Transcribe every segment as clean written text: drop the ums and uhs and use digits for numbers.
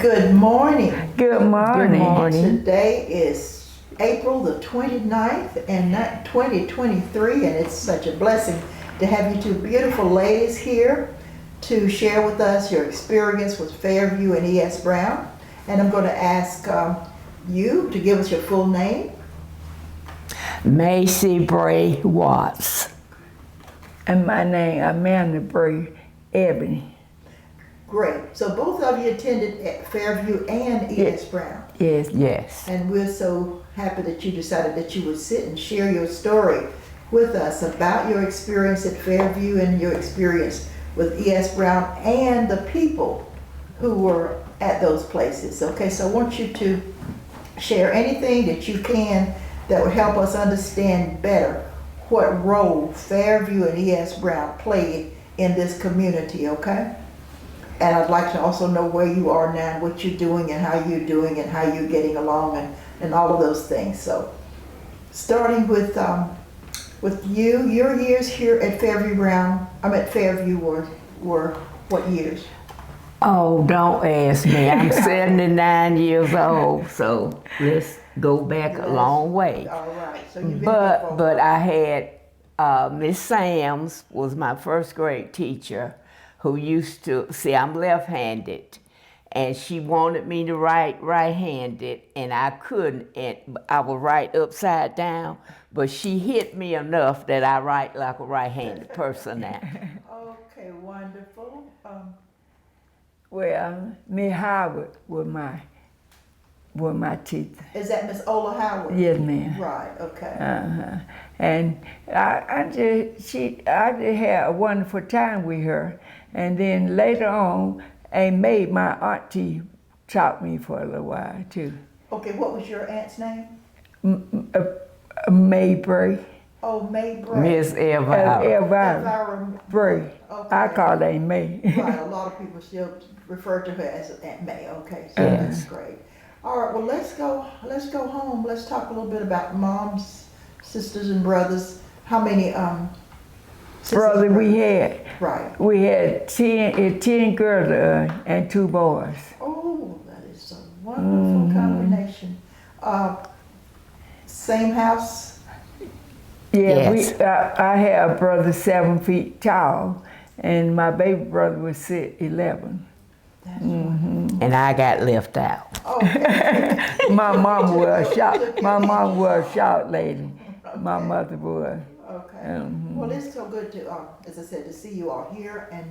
Good morning. Good morning. Good morning. Today is April the 29th and 2023, and it's such a blessing to have you two beautiful ladies here to share with us your experience with Fairview and E.S. Brown. And I'm going to ask you to give us your full name. Macy Bray Watts. And my name, Amanda Bray, Ebony. Great. So both of you attended at Fairview and E.S. Brown. Yes. Yes. And we're so happy that you decided that you would sit and share your story with us about your experience at Fairview and your experience with E.S. Brown and the people who were at those places. Okay, so I want you to share anything that you can that would help us understand better what role Fairview and E.S. Brown played in this community, okay? And I'd like to also know where you are now, what you're doing and how you're doing and how you're getting along and all of those things. So starting with you, your years here at Fairview were what years? Oh, don't ask me. I'm 79 years old, so let's go back a long way. All right. So you've been here for a But while. I had Miss Sams was my first grade teacher, who used to see I'm left-handed, and she wanted me to write right-handed, and I couldn't, and I would write upside down, but she hit me enough that I write like a right-handed person now. Okay, wonderful. Well, Miss Howard was my teacher. Is that Miss Ola Howard? Yes, ma'am. Right. Okay. And I just had a wonderful time with her. And then later on, May, my auntie, taught me for a little while too. Okay. What was your aunt's name? May Bray. Oh, May Bray. Miss Elvira. Elvira Bray. Okay. I call her May. Right. A lot of people still refer to her as Aunt May. Okay. So that's great. All right. Well, let's go home. Let's talk a little bit about moms, sisters, and brothers. How many sisters Brother, and we brothers? had Right. we had 10 girls and 2 boys. Oh, that is a wonderful combination. Same house. Yeah, Yes. I had a brother 7 feet tall, and my baby brother was 11. That's wonderful. And I got left out. Okay. My mom was a short lady. My mother was. Okay. Well, it's so good to, as I said, to see you all here, and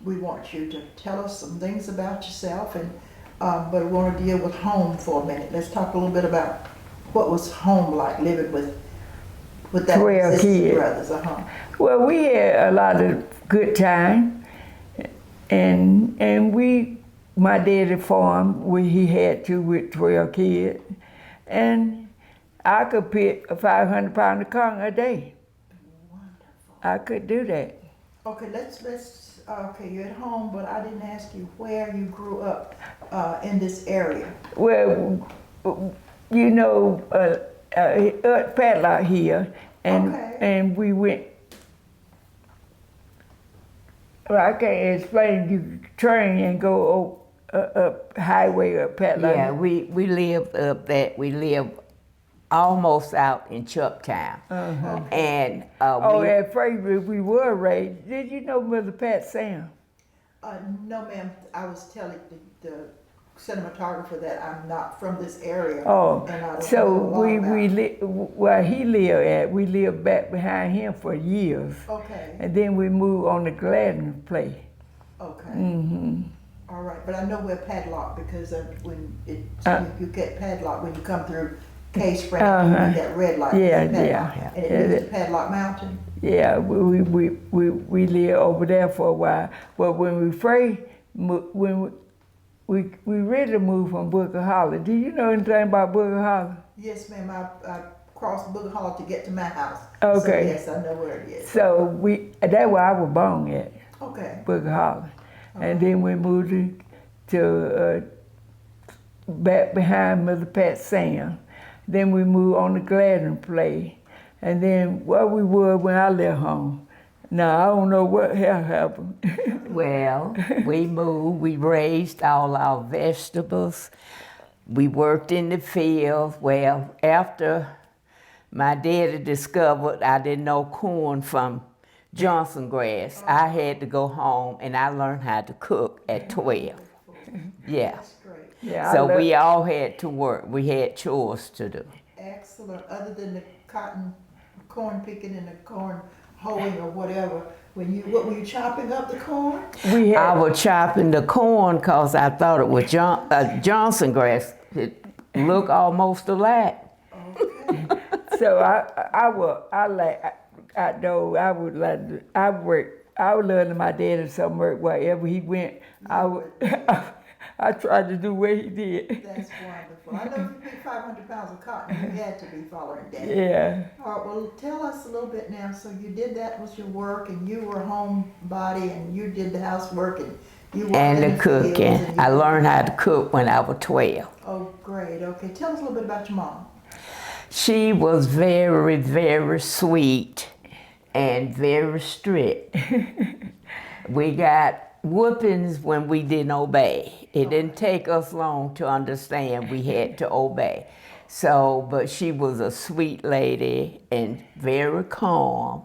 we want you to tell us some things about yourself, and but we want to deal with home for a minute. Let's talk a little bit about what was home like living with that 12 sisters and kids. brothers. Well, we had a lot of good time, and my daddy farmed. He had to with 12 kids, and I could pick a 500-pound of corn a day. Wonderful. I could do that. Okay, let's. Okay, you're at home, but I didn't ask you where you grew up in this area. Well, you know, Padlock here, and Okay. and we went. Well, I can't explain. You train and go up highway up Padlock. Yeah, we lived up that. We lived almost out in Chucktown. And At Fairview we were raised. Did you know Mother Pat Sam? No, ma'am. I was telling the cinematographer that I'm not from this area. Oh, and I don't so know a lot where he lived at, we lived back behind him for years. Okay. And then we moved on to Gladden Place. Okay. All right, but I know we're Padlock because you get Padlock when you come through K-Spring, that red light. Yeah, Padlock. yeah. And it moves to Padlock Mountain. Yeah, we lived over there for a while. But when we really moved from Booker Hollow. Do you know anything about Booker Hollow? Yes, ma'am. I crossed Booker Hollow to get to my house. Okay. So yes, I know where it is. So that's where I was born at, Okay. Booker Hollow. And then we moved to back behind Mother Pat Sam. Then we moved on to Gladden Place. And then where we were when I left home, Now, I don't know what happened. Well, we moved, we raised all our vegetables. We worked in the field. Well, after my daddy discovered I didn't know corn from Johnson grass, I had to go home and I learned how to cook at 12. Yeah. That's great. Yeah, So we all had to work. We had chores to do. Excellent. Other than the corn picking and the corn hoeing or whatever, what were you chopping up the corn? I was chopping the corn because I thought it was Johnson grass. It looked almost alike. Okay. So I would learn my daddy some work wherever he went. I tried to do what he did. That's wonderful. I know if you picked 500 pounds of cotton, you had to be following Daddy. Yeah. All right, well, tell us a little bit now. So you did that was your work, and you were a homebody, and you did the housework, and you worked And in the fields, cooking. and you I learned how to cook when I was 12. Oh, great. Okay, tell us a little bit about your mom. She was very, very sweet and very strict. We got whoopings when we didn't obey. It didn't take us long to understand we had to obey. So, but she was a sweet lady and very calm.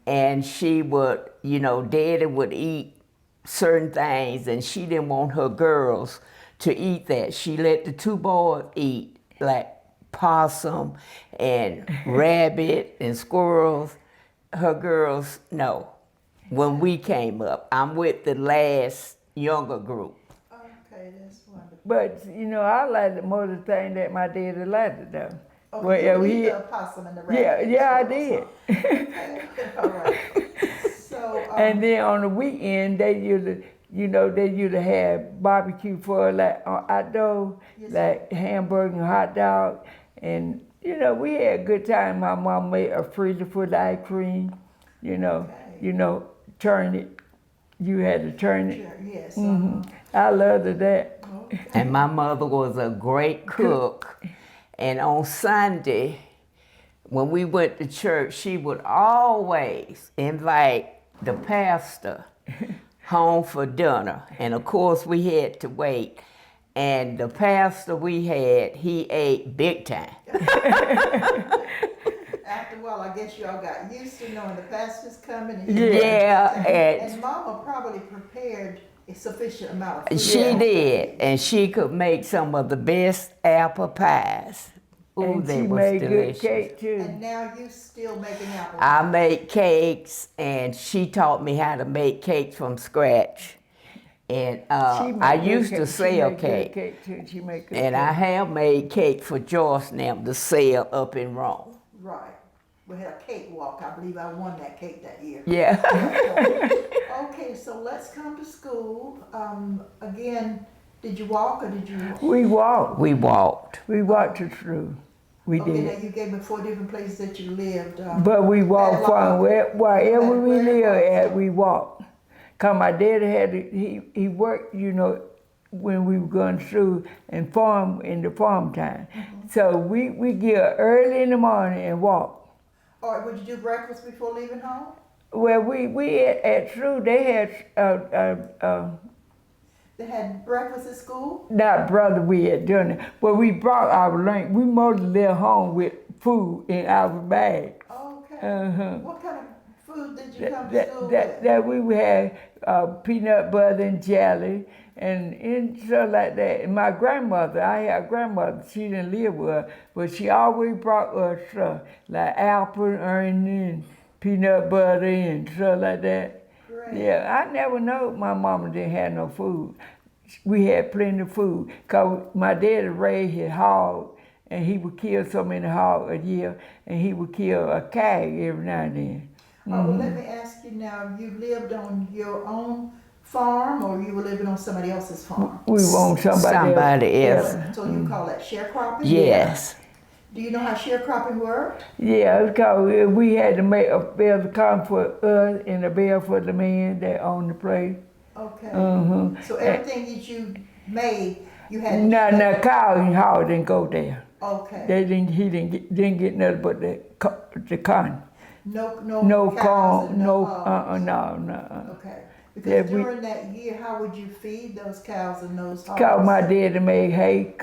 And she would, Daddy would eat certain things and she didn't want her girls to eat that. She let the two boys eat, like possum and rabbit and squirrels. Her girls, no. When we came up, I'm with the last younger group. Okay, that's wonderful. But I like the more the thing that my daddy liked though. Okay, Well, you eat the opossum and the rabbit. Yeah, I and did. Okay, all right. So, And then on the weekend, they usually have barbecue for like outdoor, Yes, like hamburger and hot dog. And, we had a good time. My mom made a freezer full of ice cream, turn it. You had to turn it. sure, yes. I loved that. Okay. And my mother was a great cook. And on Sunday, when we went to church, she would always invite the pastor home for dinner. And of course, we had to wait. And the pastor we had, he ate big time. After a while, I guess y'all got used to knowing the pastor's coming. And Yeah, and Mama probably prepared a sufficient amount of food. she did. And she could make some of the best apple pies. Ooh, And they she was made delicious. good cake too. And now you still making apple I pie. made cakes, and she taught me how to make cakes from scratch. And I used to sell cake, She made good and I have made cake for Joyce now to sell up in Rome. Right. We had a cake walk. I believe I won that cake that year. Yeah. Okay, so let's come to school. Again, did you walk or did you? We walked. We walked. We walked to school. We Okay, did. now you gave me 4 different places that you lived. But we walked from wherever we Where lived was at, it? we walked. Cause my daddy he worked, when we were going to school and farm in the farm time. So we get up early in the morning and walk. Or would you do breakfast before leaving home? Well, we at school they had They had breakfast at school? not brother we had done it, but we brought our lunch. We mostly left home with food in our bag. Okay. What kind of food did you come to school with? That we had peanut butter and jelly and stuff like that. And my grandmother, I had a grandmother, she didn't live with her, but she always brought us stuff like apple, onion, and peanut butter and stuff like that. Great. Yeah, I never know my mama didn't have no food. We had plenty of food, cause my daddy raised his hog, and he would kill so many hogs a year, and he would kill a cow every now and then. Well, let me ask you now, you lived on your own farm or you were living on somebody else's farm? We want somebody else. So you call that sharecropping? Yes. Do you know how sharecropping worked? Yeah, it's cause we had to make a bale of corn for us and a bale for the man that owned the place. Okay. Mm-hmm. So everything that you made, you had to... Now cow and hog didn't go there. Okay. He didn't get nothing but the corn. No cows corn, and no, hogs. no. Okay. Yeah, Because during that year, how would you feed those cows and those hogs? Cause my daddy made hay,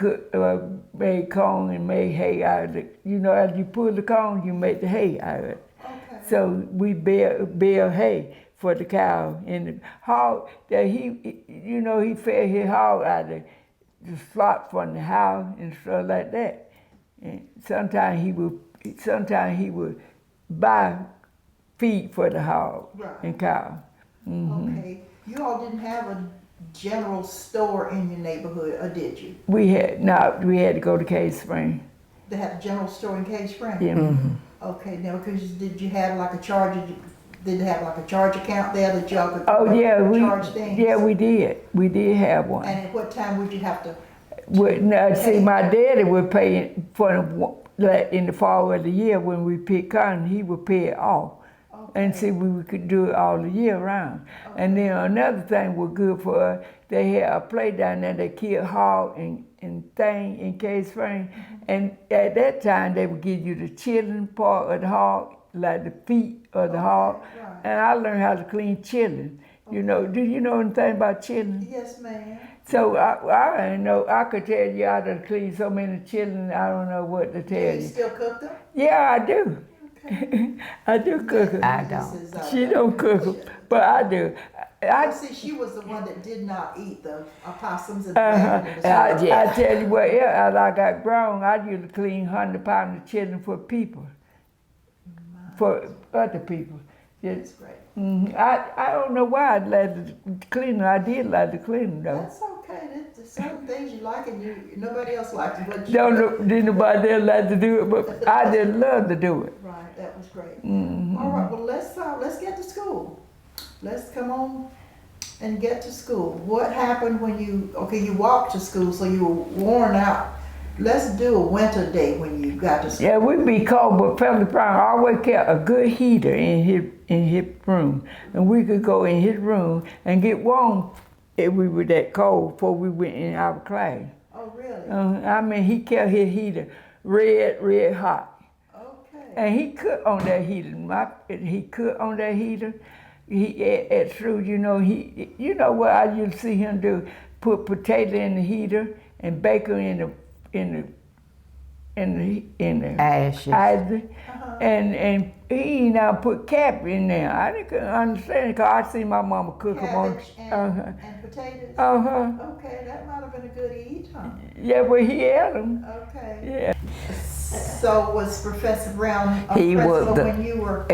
made corn and made hay out of it. You know, as you pull the corn, you make the hay out of it. Okay. So we bale hay for the cow. And the hog, that he fed his hog out of the slop from the house and stuff like that. And sometimes he would buy feed for the hog and cow. Mm-hmm. Okay. You all didn't have a general store in your neighborhood, or did you? We had to go to Cave Spring. They had a general store in Cave Spring? Yeah. Mm-hmm. Okay, now, because did you have like a charge, did they have like a charge account there that y'all could charge things? Yeah, we did. We did have one. And at what time would you have to? See, my daddy would pay in the fall of the year when we picked cotton, he would pay it off. Okay. And see, we could do it all the year round. Okay. And then another thing was good for us, they had a place down there that killed hog and thing in Cave Spring. Mm-hmm. And at that time, they would give you the chilling part of the hog, like the feet of the hog. Right. And I learned how to clean chilling. Okay. You know, do you know anything about chilling? Yes, ma'am. So I didn't know, I could tell you how to clean so many children, I don't know what to tell you. Do you still cook them? Yeah, I do. Okay. I do cook them. I don't. She don't cook them, but I do. See, she was the one that did not eat the opossums and the I tell you what, as I got grown, I used to clean 100 pounds of children for people, for other people. That's great. Mm-hmm. I don't know why I like to clean them. I did like to clean them though. That's okay. There's certain things you like and nobody else likes it, but you didn't nobody else like to do it, but I just love to do it. Right, that was great. Mm-hmm. All right, well let's get to school. Let's come on and get to school. What happened when you walked to school, so you were worn out. Let's do a winter day when you got to school. Yeah, we'd be cold, but Fellow Brown always kept a good heater in his room. And we could go in his room and get warm if we were that cold before we went in our class. Oh, really? I mean, he kept his heater red hot. Okay. And he cooked on that heater. He cooked on that heater. He ate through, you know what I used to see him do? Put potato in the heater and bacon in the ashes. And he now put cabbage in there. I didn't understand because I see my mama cook them on. And potatoes. Okay, that might have been a good eat, huh? Yeah, but he ate them. Okay. Yeah. So was Professor Brown when you were?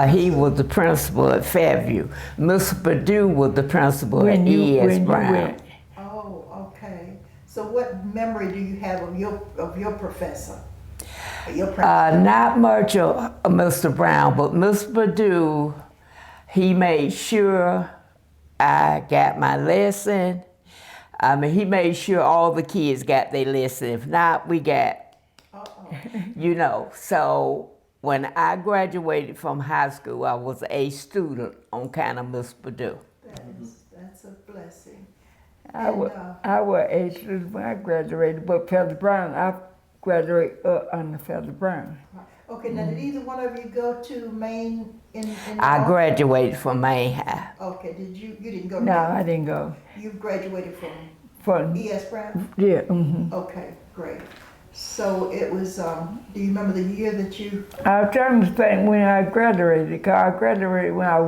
He was the principal at Fairview. Mr. Perdue was the principal at E.S. Brown. Oh, okay. So what memory do you have of your professor? Not much of Mr. Brown, but Mr. Perdue, he made sure I got my lesson. I mean, he made sure all the kids got their lesson. If not, we got, So when I graduated from high school, I was a student on kind of Mr. Perdue. That's a blessing. I was a student when I graduated, but Fellow Brown, I graduated under Fellow Brown. Okay, now did either one of you go to Maine I graduated from Maine High. Okay, you didn't go to No, Maine? I didn't go. You graduated from E.S. Brown? Yeah. Mm-hmm. Okay, great. So it was, do you remember the year that you? I'm trying to think when I graduated, because I graduated when I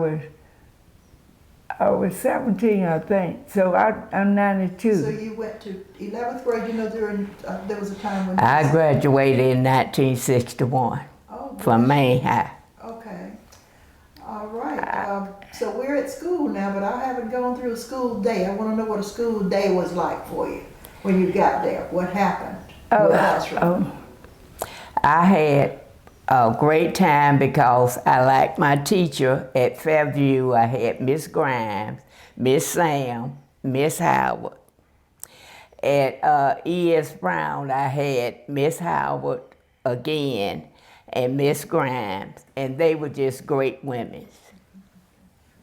was 17, I think. So I'm 92. So you went to 11th grade, there was a time when... I graduated in 1961 from Maine High. Okay. All right. So we're at school now, but I haven't gone through a school day. I want to know what a school day was like for you when you got there. What happened? I had a great time because I liked my teacher at Fairview. I had Miss Grimes, Miss Sam, Miss Howard. At E.S. Brown, I had Miss Howard again and Miss Grimes, and they were just great women.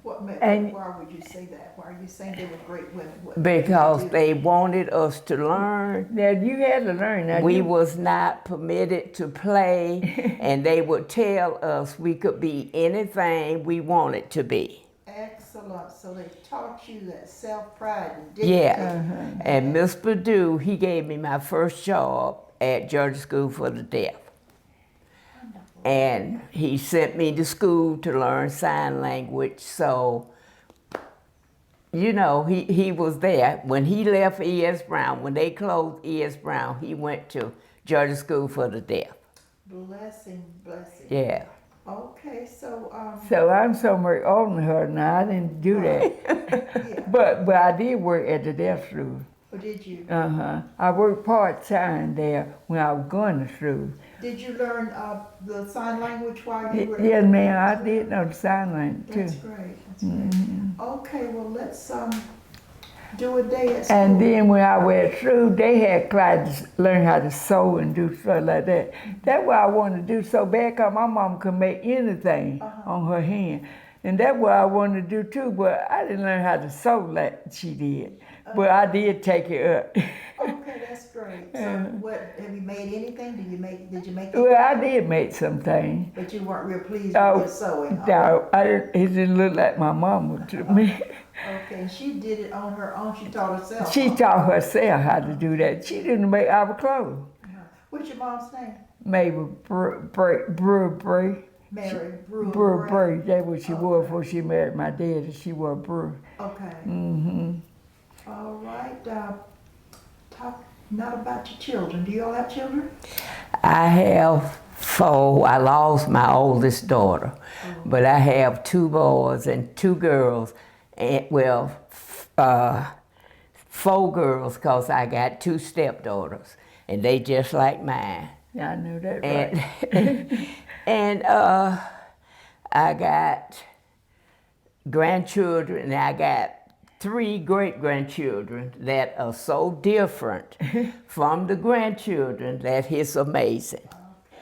Why would you say that? Why are you saying they were great women? What Because did they wanted us to learn. Now you had to learn that. We was not permitted to play, and they would tell us we could be anything we wanted to be. Excellent. So they taught you that self-pride and dignity. Yeah. And Miss Perdue, he gave me my first job at Georgia School for the Deaf. And he sent me to school to learn sign language. So, you know, he was there. When he left E.S. Brown, when they closed E.S. Brown, he went to Georgia School for the Deaf. Blessing. Yeah. Okay, so So I'm somewhere older than her now. I didn't do that. yeah. But I did work at the deaf school. Or did you? I worked part-time there when I was going to school. Did you learn the sign language while you were? Yes, ma'am, I did know the sign language too. That's great. Great. Okay, well let's do a day at school. And then when I went through, they had classes learn how to sew and do stuff like that. That's what I wanted to do so bad, because my mom could make anything on her hand. And that's what I wanted to do too, but I didn't learn how to sew like she did. But I did take it up. Okay, that's great. So what, have you made anything? Did you make it? Well, I did make some things. But you weren't real pleased with your sewing, huh? No, it didn't look like my mama to me. Okay, she did it on her own. She taught herself. She taught herself how to do that. She didn't make our clothes. What's your mom's name? Mabel Bray. Mary Brewer Bray. That's what she was before she married my daddy. She was Brewer. Okay. Mm-hmm. All right. Talk not about your children. Do you all have children? I have 4. I lost my oldest daughter, but I have 2 boys and 2 girls. And, well, 4 girls, because I got 2 stepdaughters, and they just like mine. Yeah, I knew that right. And I got grandchildren, and I got 3 great-grandchildren that are so different from the grandchildren that it's amazing.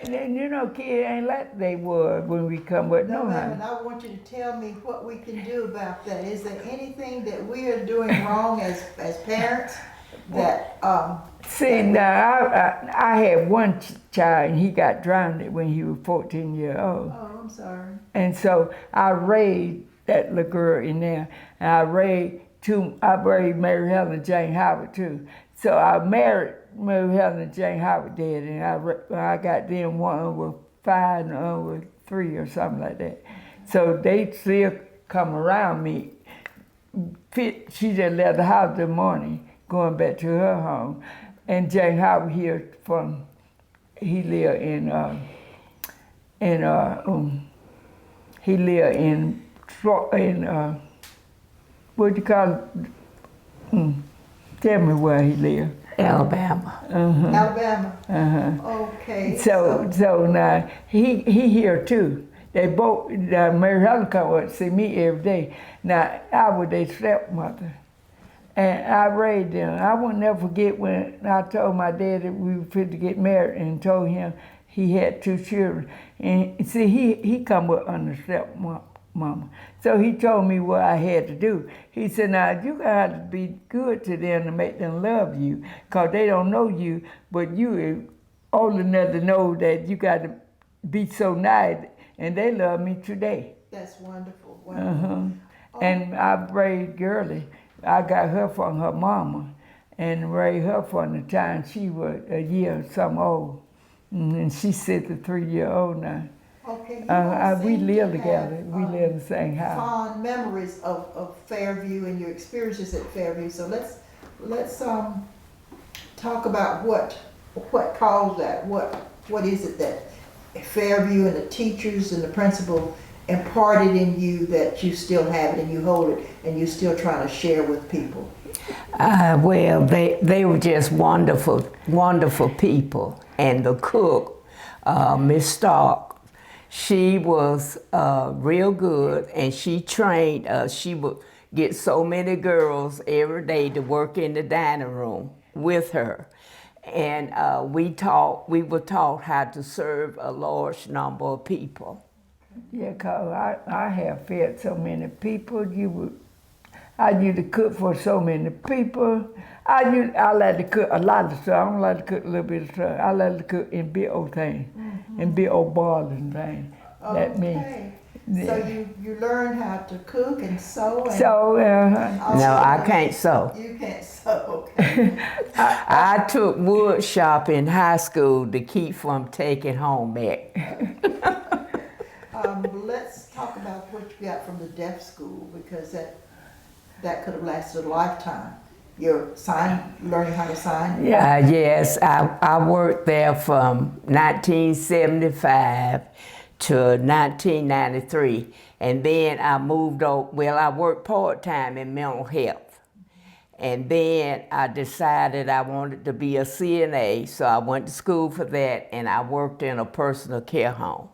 And then, you know, kids ain't like they were when we come up. No, No, ma'am, and I want you to tell me what we can do about that. Is there anything that we are doing wrong as parents that, See, now, I had one child, and he got drowned when he was 14 years old. oh, I'm sorry. And so I raised that little girl in there, and I raised Mary Helen and Jane Howard too. So I married Mary Helen and Jane Howard dead, and I got them, one was 5 and the other was 3 or something like that. So they still come around me. She just left the house this morning, going back to her home. And Jane Howard here he lived in what do you call it? Tell me where he lived. Alabama. Alabama. Okay. So now he here too. They both, Mary Helen come up to see me every day. Now I was their stepmother, and I raised them. I will never forget when I told my dad that we were fit to get married, and told him he had 2 children. And see, he come up under stepmama. So he told me what I had to do. He said, now you got to be good to them to make them love you, because they don't know you, but you are old enough to know that you got to be so nice, and they love me today. That's wonderful. Wonderful. And I raised Girlie. I got her from her mama, and raised her from the time she was a year or something old. And she's 63-year-old now. Okay, we live together. We live in the same house. Fond memories of Fairview and your experiences at Fairview. So let's talk about what caused that. What is it that Fairview and the teachers and the principal imparted in you that you still have it and you hold it and you're still trying to share with people? Well, they were just wonderful, wonderful people. And the cook, Miss Stark, she was real good, and she trained us. She would get so many girls every day to work in the dining room with her. And we were taught how to serve a large number of people. Yeah, 'cause I have fed so many people. I used to cook for so many people. I like to cook a lot of stuff. I don't like to cook a little bit of stuff. I like to cook in big old things, in big old boilers and things. That means. Okay. So you learn how to cook and sew and So, No, I can't sew. you can't sew, okay. I took wood shop in high school to keep from taking home ec. Let's talk about what you got from the deaf school, because that could have lasted a lifetime. Your learning how to sign? Yes, I worked there from 1975 to 1993, and then I moved over. Well, I worked part-time in mental health, and then I decided I wanted to be a CNA, so I went to school for that, and I worked in a personal care home.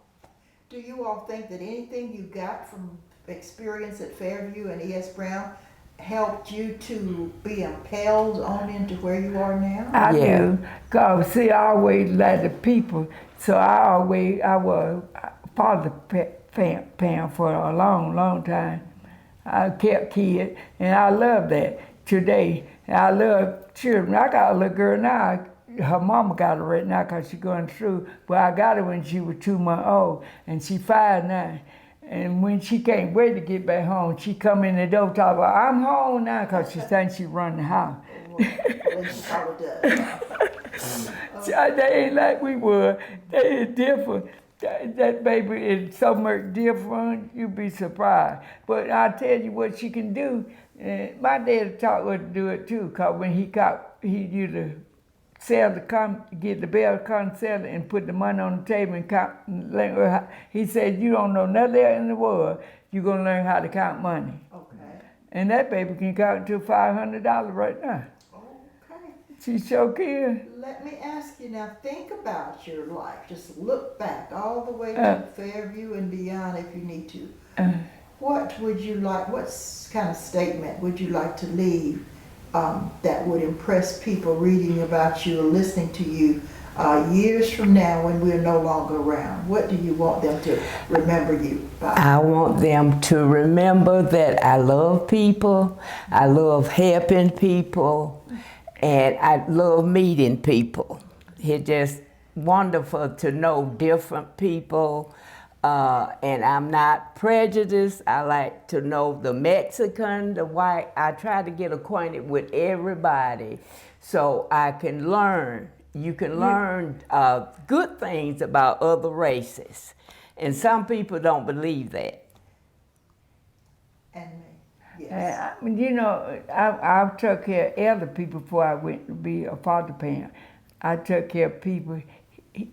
Do you all think that anything you got from experience at Fairview and E.S. Brown helped you to be impelled on into where you are now? I Yeah. do. Cause see, I always like the people, so I was father parent for a long, long time. I kept kids, and I love that today. I love children. I got a little girl now. Her mama got her right now because she's going through, but I got her when she was 2 months old, and she 5 now. And when she can't wait to get back home, she come in the door talking about, I'm home now, because she thinks she run the house. Well, she probably does. They ain't like we were. They is different. That baby is so much different, you'd be surprised. But I tell you what she can do. My dad taught her to do it too, because when he used to get the bell, come sell it, and put the money on the table and count. He said, you don't know nothing else in the world, you're going to learn how to count money. Okay. And that baby can count to $500 right now. Okay. She sure can. Let me ask you now, think about your life. Just look back all the way to Fairview and beyond if you need to. What kind of statement would you like to leave that would impress people reading about you or listening to you years from now when we're no longer around? What do you want them to remember you by? I want them to remember that I love people, I love helping people, and I love meeting people. It's just wonderful to know different people, and I'm not prejudiced. I like to know the Mexican, the white. I try to get acquainted with everybody so I can learn. You can learn good things about other races, and some people don't believe that. And me, yes. I took care of elder people before I went to be a father parent. I took care of people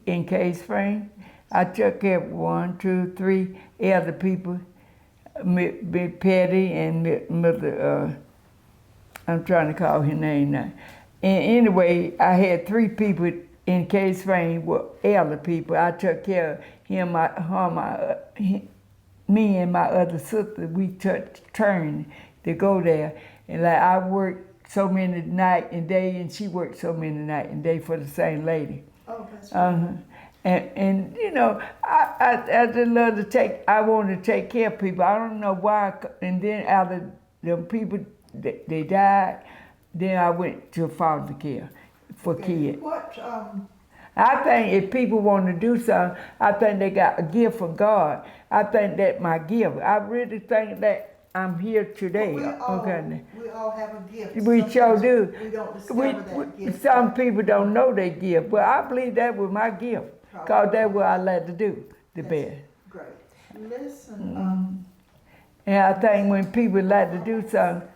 in Case Frame. I took care of 1, 2, 3 elder people, Big Petty and Mother, I'm trying to call her name now. And anyway, I had 3 people in Case Frame were elder people. I took care of him, me and my other sister. We took turns to go there. And like I worked so many night and day, and she worked so many night and day for the same lady. Oh, that's right. And I just love to I want to take care of people. I don't know why. And then out of the people, they died, then I went to foster care for kids. What, I think if people want to do something, I think they got a gift from God. I think that's my gift. I really think that I'm here today. we all have a gift. We sure do. We don't discover that gift. Some people don't know their gift, but I believe that was my gift, because that's what I like to do the best. Great. Listen, And I think when people like to do something,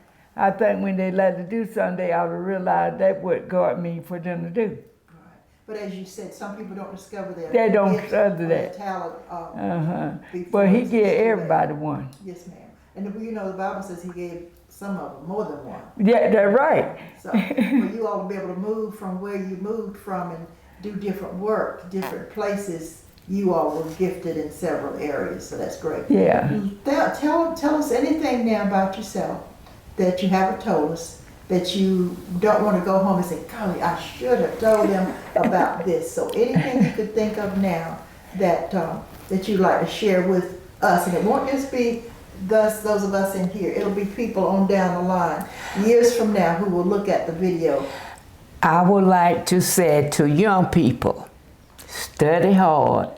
they ought to realize that's what God means for them to do. but as you said, some people don't discover their They don't gifts discover or that. their talent. Before But He it's gave too late. everybody one. Yes, ma'am. And the Bible says He gave some of them more than one. Yeah, that's right. So for you all to be able to move from where you moved from and do different work, different places, you all were gifted in several areas. So that's great. Yeah. Tell us anything now about yourself that you haven't told us, that you don't want to go home and say, golly, I should have told them about this. So anything you could think of now that you'd like to share with us, and it won't just be those of us in here. It'll be people on down the line, years from now, who will look at the video. I would like to say to young people, study hard,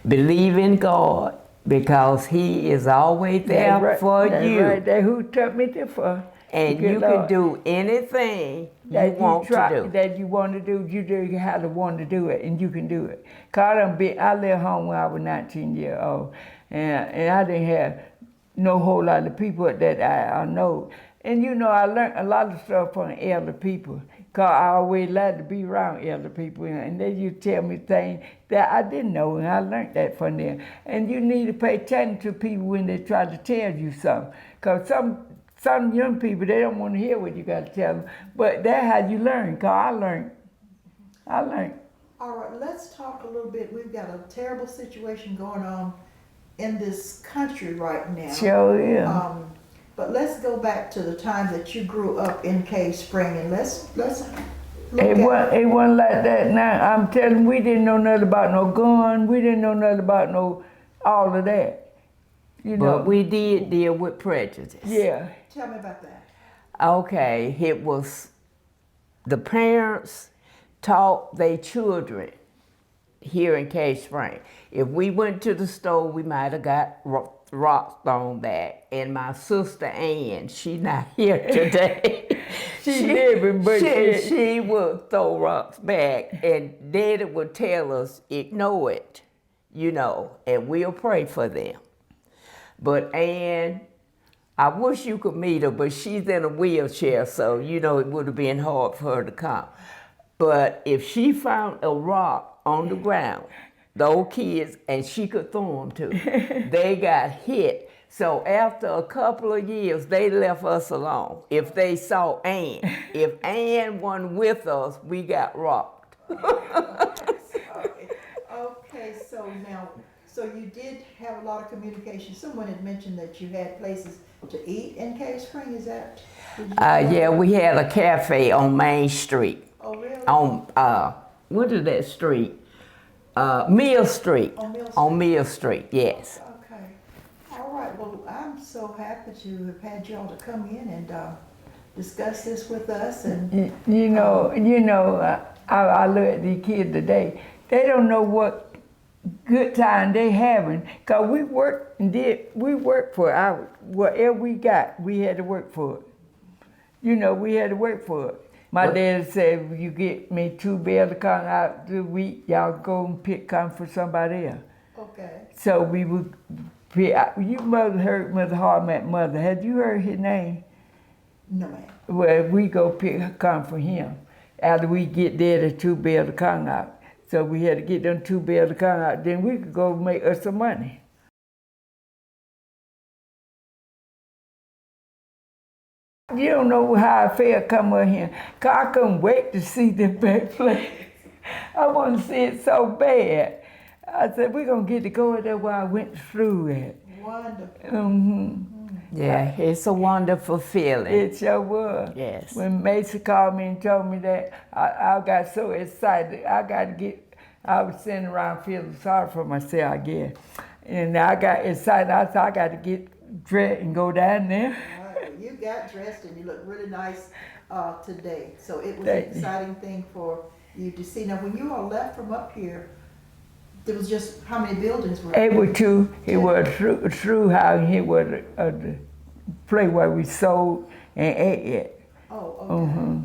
believe in God, because He is always there for you. Right. That's who took me there for. And you can do anything you want to do. That you want to do, you do how to want to do it, and you can do it. Cause I left home when I was 19 years old, and I didn't have no whole lot of people that I know. And you know, I learned a lot of stuff from elder people. Cause I always liked to be around elder people, and they used to tell me things that I didn't know, and I learned that from them. And you need to pay attention to people when they try to tell you something. Cause some young people, they don't want to hear what you got to tell them, but that's how you learn. Cause I learned. All right, let's talk a little bit. We've got a terrible situation going on in this country right now. Sure is. But let's go back to the time that you grew up in Cave Spring, and let's look It wasn't like that now. I'm telling you, we didn't know nothing about no gun. We didn't know nothing about all of that. You know. But we did deal with prejudice. Yeah. Tell me about that. Okay, it was the parents taught their children here in Cave Spring. If we went to the store, we might have got rocks thrown back. And my sister Ann, she's not here today. She living, but she would throw rocks back, and Daddy would tell us, ignore it, you know, and we'll pray for them. But Ann, I wish you could meet her, but she's in a wheelchair, so, you know, it would have been hard for her to come. But if she found a rock on the ground, those kids, and she could throw them too, they got hit. So after a couple of years, they left us alone. If they saw Ann, if Ann wasn't with us, we got rocked. Okay, so you did have a lot of communication. Someone had mentioned that you had places to eat in Cave Spring, is that? Yeah, we had a cafe on Main Street. Oh, really? On, what is that street? Mill Street. On Mill Street, yes. Okay. All right, well, I'm so happy to have had y'all to come in and discuss this with us. And You know, I look at these kids today. They don't know what good time they having, cause we worked for whatever we got. We had to work for it. You know, we had to work for it. My dad said, if you get me 2 bales of corn out the week, y'all go and pick corn for somebody else. okay. So we would pick. You mother heard Mother Hartman mother. Had you heard his name? No, ma'am. Well, we go pick corn for him after we get there the 2 bales of corn out. So we had to get them 2 bales of corn out. Then we could go make us some money. You don't know how I felt coming up here. Cause I couldn't wait to see the back place. I want to see it so bad. I said, we're going to get to go there where I went through it. Wonderful. Mm-hmm. Yeah, it's a wonderful feeling. It sure was. Yes. When Macy called me and told me that, I got so excited. I was sitting around feeling sorry for myself, I guess. And I got excited. I said, I got to get dressed and go down there. You got dressed and you look really nice today. So it was an exciting thing for you to see. Now, when you all left from up here, there was just, how many buildings were there? It was 2. It was through how it was the place where we sold and ate it. Oh, okay. Mm-hmm.